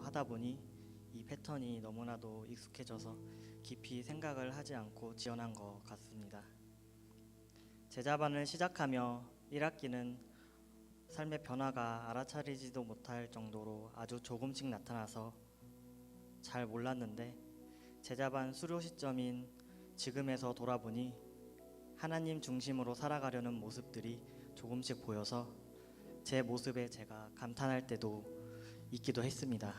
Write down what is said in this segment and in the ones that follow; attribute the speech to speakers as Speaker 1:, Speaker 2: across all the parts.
Speaker 1: 하다 보니 이 패턴이 너무나도 익숙해져서 깊이 생각을 하지 않고 지원한 것 같습니다. 제자반을 시작하며 1학기는 삶의 변화가 알아차리지도 못할 정도로 아주 조금씩 나타나서 잘 몰랐는데, 제자반 수료 시점인 지금에서 돌아보니 하나님 중심으로 살아가려는 모습들이 조금씩 보여서 제 모습에 제가 감탄할 때도 있기도 했습니다.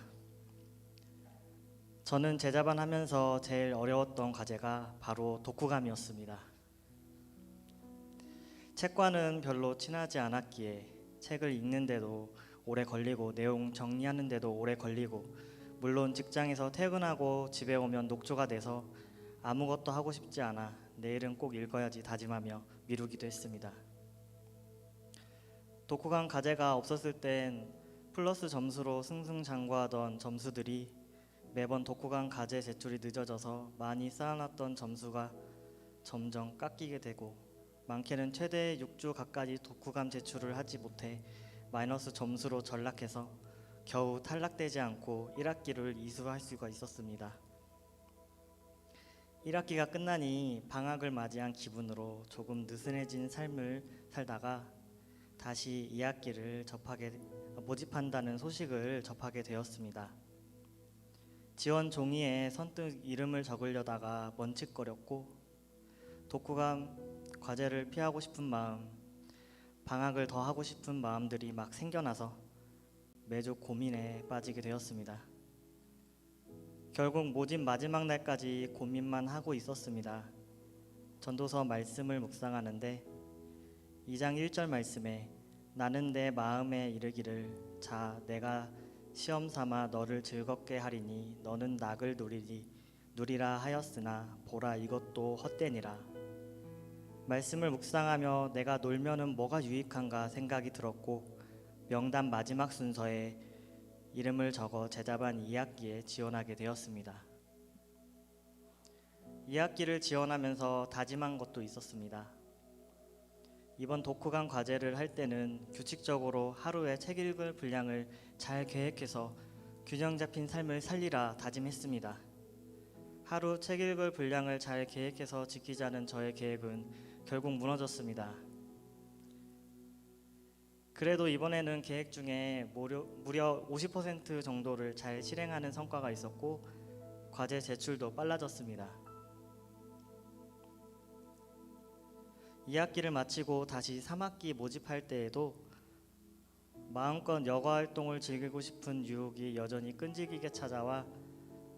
Speaker 1: 저는 제자반 하면서 제일 어려웠던 과제가 바로 독후감이었습니다. 책과는 별로 친하지 않았기에 책을 읽는데도 오래 걸리고 내용 정리하는데도 오래 걸리고, 물론 직장에서 퇴근하고 집에 오면 녹초가 돼서 아무것도 하고 싶지 않아 내일은 꼭 읽어야지 다짐하며 미루기도 했습니다. 독후감 과제가 없었을 땐 플러스 점수로 승승장구하던 점수들이 매번 독후감 과제 제출이 늦어져서 많이 쌓아놨던 점수가 점점 깎이게 되고, 많게는 최대 6주 가까이 독후감 제출을 하지 못해 마이너스 점수로 전락해서 겨우 탈락되지 않고 1학기를 이수할 수가 있었습니다. 1학기가 끝나니 방학을 맞이한 기분으로 조금 느슨해진 삶을 살다가 다시 2학기를 모집한다는 소식을 접하게 되었습니다. 지원 종이에 선뜻 이름을 적으려다가 멈칫거렸고, 독후감 과제를 피하고 싶은 마음, 방학을 더 하고 싶은 마음들이 막 생겨나서 매주 고민에 빠지게 되었습니다. 결국 모집 마지막 날까지 고민만 하고 있었습니다. 전도서 말씀을 묵상하는데 2장 1절 말씀에 나는 내 마음에 이르기를 자 내가 시험 삼아 너를 즐겁게 하리니 너는 낙을 누리라 하였으나 보라 이것도 헛되니라. 말씀을 묵상하며 내가 놀면은 뭐가 유익한가 생각이 들었고, 명단 마지막 순서에 이름을 적어 제자반 2학기에 지원하게 되었습니다. 2학기를 지원하면서 다짐한 것도 있었습니다. 이번 독후감 과제를 할 때는 규칙적으로 하루에 책 읽을 분량을 잘 계획해서 균형 잡힌 삶을 살리라 다짐했습니다. 하루 책 읽을 분량을 잘 계획해서 지키자는 저의 계획은 결국 무너졌습니다. 그래도 이번에는 계획 중에 무려 50% 정도를 잘 실행하는 성과가 있었고, 과제 제출도 빨라졌습니다. 2학기를 마치고 다시 3학기 모집할 때에도 마음껏 여가 활동을 즐기고 싶은 유혹이 여전히 끈질기게 찾아와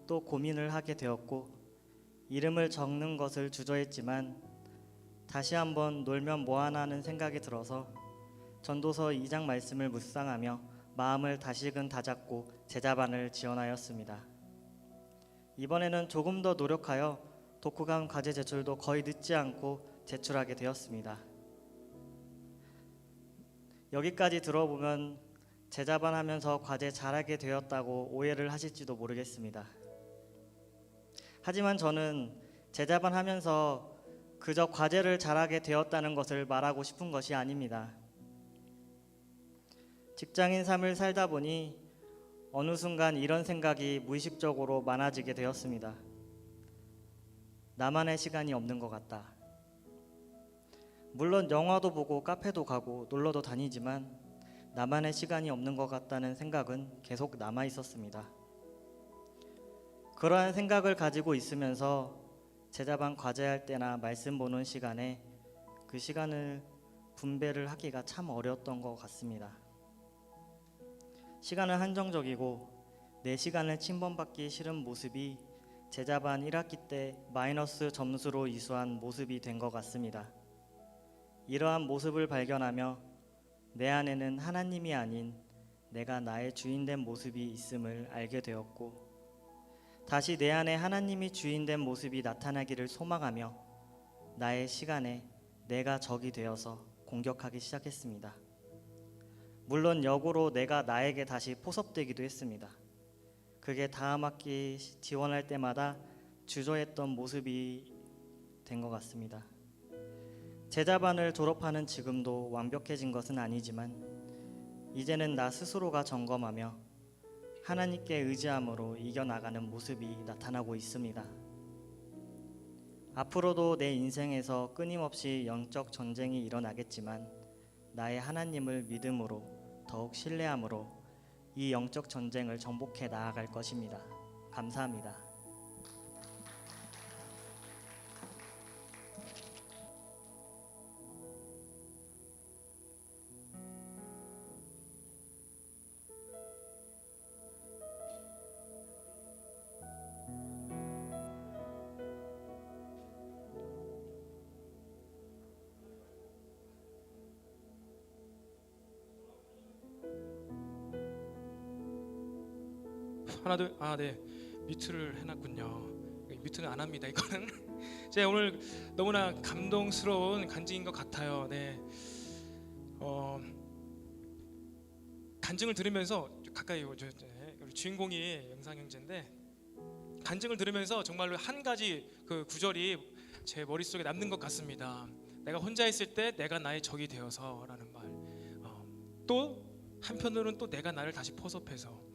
Speaker 1: 또 고민을 하게 되었고, 이름을 적는 것을 주저했지만 다시 한번 놀면 뭐하나 하는 생각이 들어서 전도서 2장 말씀을 묵상하며 마음을 다시금 다잡고 제자반을 지원하였습니다. 이번에는 조금 더 노력하여 독후감 과제 제출도 거의 늦지 않고 제출하게 되었습니다. 여기까지 들어보면 제자반 하면서 과제 잘하게 되었다고 오해를 하실지도 모르겠습니다. 하지만 저는 제자반 하면서 그저 과제를 잘하게 되었다는 것을 말하고 싶은 것이 아닙니다. 직장인 삶을 살다 보니 어느 순간 이런 생각이 무의식적으로 많아지게 되었습니다. 나만의 시간이 없는 것 같다. 물론 영화도 보고 카페도 가고 놀러도 다니지만 나만의 시간이 없는 것 같다는 생각은 계속 남아 있었습니다. 그러한 생각을 가지고 있으면서 제자반 과제할 때나 말씀 보는 시간에 그 시간을 분배를 하기가 참 어려웠던 것 같습니다. 시간은 한정적이고 내 시간을 침범받기 싫은 모습이 제자반 1학기 때 마이너스 점수로 이수한 모습이 된 것 같습니다. 이러한 모습을 발견하며 내 안에는 하나님이 아닌 내가 나의 주인된 모습이 있음을 알게 되었고, 다시 내 안에 하나님이 주인된 모습이 나타나기를 소망하며 나의 시간에 내가 적이 되어서 공격하기 시작했습니다. 물론 역으로 내가 나에게 다시 포섭되기도 했습니다. 그게 다음 학기 지원할 때마다 주저했던 모습이 된 것 같습니다. 제자반을 졸업하는 지금도 완벽해진 것은 아니지만 이제는 나 스스로가 점검하며 하나님께 의지함으로 이겨나가는 모습이 나타나고 있습니다. 앞으로도 내 인생에서 끊임없이 영적 전쟁이 일어나겠지만 나의 하나님을 믿음으로 더욱 신뢰함으로 이 영적 전쟁을 정복해 나아갈 것입니다. 감사합니다.
Speaker 2: 하나 둘, 네, 뮤트를 해놨군요. 뮤트는 안 합니다. 이거는 제가 오늘 너무나 감동스러운 간증인 것 같아요. 네, 간증을 들으면서 가까이 오죠. 우리 주인공이 영상 형제인데 간증을 들으면서 정말로 한 가지 그 구절이 제 머릿속에 남는 것 같습니다. 내가 혼자 있을 때 내가 나의 적이 되어서라는 말. 또 한편으로는 또 내가 나를 다시 포섭해서